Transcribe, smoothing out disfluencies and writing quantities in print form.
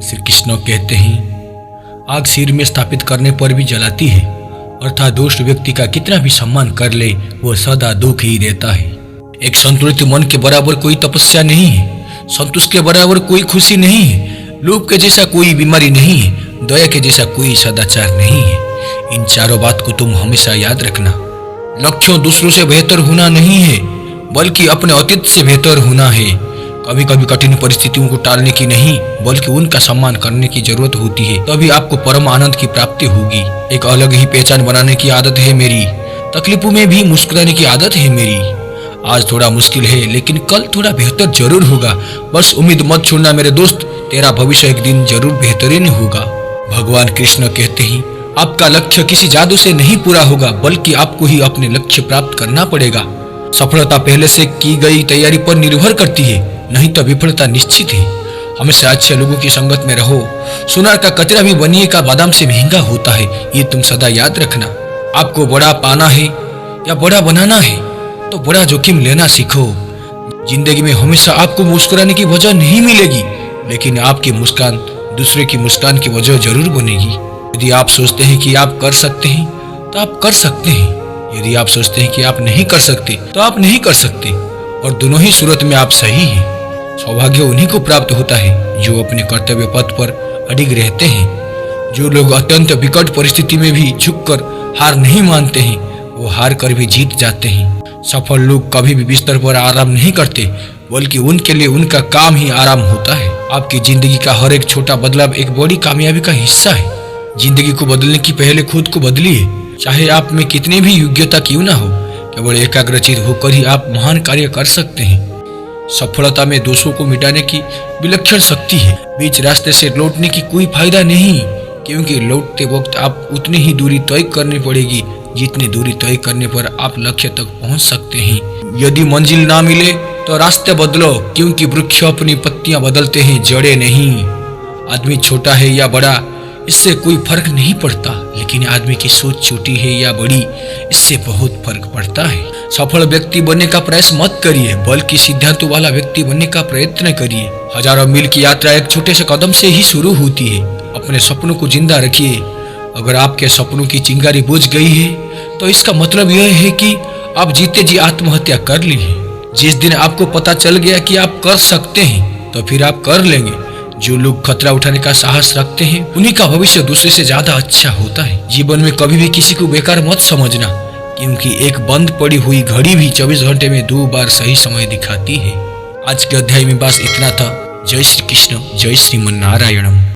श्री कृष्ण कहते हैं, आग सिर में स्थापित करने पर भी जलाती है, अर्थात दुष्ट व्यक्ति का कितना भी सम्मान कर ले वह सदा दुख ही देता है। एक संतुलित मन के बराबर कोई तपस्या नहीं है, संतोष के बराबर कोई खुशी नहीं है, लोभ के जैसा कोई बीमारी नहीं है, दया के जैसा कोई सदाचार नहीं है। इन चारों बात को तुम हमेशा याद रखना। लक्ष्य दूसरों से बेहतर होना नहीं है, बल्कि अपने अतीत से बेहतर होना है। कभी कभी कठिन परिस्थितियों को टालने की नहीं, बल्कि उनका सम्मान करने की जरूरत होती है, तभी आपको परम आनंद की प्राप्ति होगी। एक अलग ही पहचान बनाने की आदत है मेरी, तकलीफों में भी मुस्कुराने की आदत है मेरी। आज थोड़ा मुश्किल है, लेकिन कल थोड़ा बेहतर जरूर होगा। बस उम्मीद मत छोड़ना मेरे दोस्त, तेरा भविष्य एक दिन जरूर बेहतरीन होगा। भगवान कृष्ण कहते हैं, आपका लक्ष्य किसी जादू से नहीं पूरा होगा, बल्कि आपको ही अपने लक्ष्य प्राप्त करना पड़ेगा। सफलता पहले से की गई तैयारी पर निर्भर करती है, नहीं तो विफलता निश्चित है। हमेशा अच्छे लोगों की संगत में रहो। सोनार का कचरा भी बनिए का बादाम से महंगा होता है, ये तुम सदा याद रखना। आपको बड़ा पाना है या बड़ा बनाना है तो बड़ा जोखिम लेना सीखो। जिंदगी में हमेशा आपको मुस्कुराने की वजह नहीं मिलेगी, लेकिन आपकी मुस्कान दूसरे की मुस्कान की वजह जरूर बनेगी। यदि आप सोचते हैं कि आप कर सकते हैं तो आप कर सकते हैं, यदि आप सोचते हैं कि आप नहीं कर सकते तो आप नहीं कर सकते, और दोनों ही सूरत में आप सही हैं। सौभाग्य उन्हीं को प्राप्त होता है जो अपने कर्तव्य पथ पर अडिग रहते हैं। जो लोग अत्यंत विकट परिस्थिति में भी झुककर हार नहीं मानते हैं, वो हार कर भी जीत जाते हैं। सफल लोग कभी भी बिस्तर पर आराम नहीं करते, बल्कि उनके लिए उनका काम ही आराम होता है। आपकी जिंदगी का हर एक छोटा बदलाव एक बड़ी कामयाबी का हिस्सा है। जिंदगी को बदलने की पहले खुद को बदलिए, चाहे आप में कितनी भी योग्यता क्यों ना हो। केवल एकाग्रचित होकर ही आप महान कार्य कर सकते हैं। सफलता में दोषों को मिटाने की विलक्षण शक्ति है। बीच रास्ते से लौटने की कोई फायदा नहीं, क्योंकि लौटते वक्त आप उतनी ही दूरी तय करनी पड़ेगी जितनी दूरी तय करने पर आप लक्ष्य तक पहुंच सकते हैं। यदि मंजिल ना मिले तो रास्ते बदलो, क्योंकि वृक्ष अपनी पत्तियां बदलते हैं, जड़ें नहीं। आदमी छोटा है या बड़ा इससे कोई फर्क नहीं पड़ता, लेकिन आदमी की सोच छोटी है या बड़ी इससे बहुत फर्क पड़ता है। सफल व्यक्ति बनने का प्रयास मत करिए, बल्कि सिद्धांतों वाला व्यक्ति बनने का प्रयत्न करिए। हजारों मील की यात्रा एक छोटे से कदम से ही शुरू होती है। अपने सपनों को जिंदा रखिए। अगर आपके सपनों की चिंगारी बुझ गई है तो इसका मतलब यह है कि आप जीते जी आत्महत्या कर ली है। जिस दिन आपको पता चल गया कि आप कर सकते हैं तो फिर आप कर लेंगे। जो लोग खतरा उठाने का साहस रखते हैं उन्हीं का भविष्य दूसरे से ज्यादा अच्छा होता है। जीवन में कभी भी किसी को बेकार मत समझना, क्योंकि एक बंद पड़ी हुई घड़ी भी 24 घंटे में 2 बार सही समय दिखाती है। आज के अध्याय में बस इतना था। जय श्री कृष्ण, जय श्रीमन नारायणम।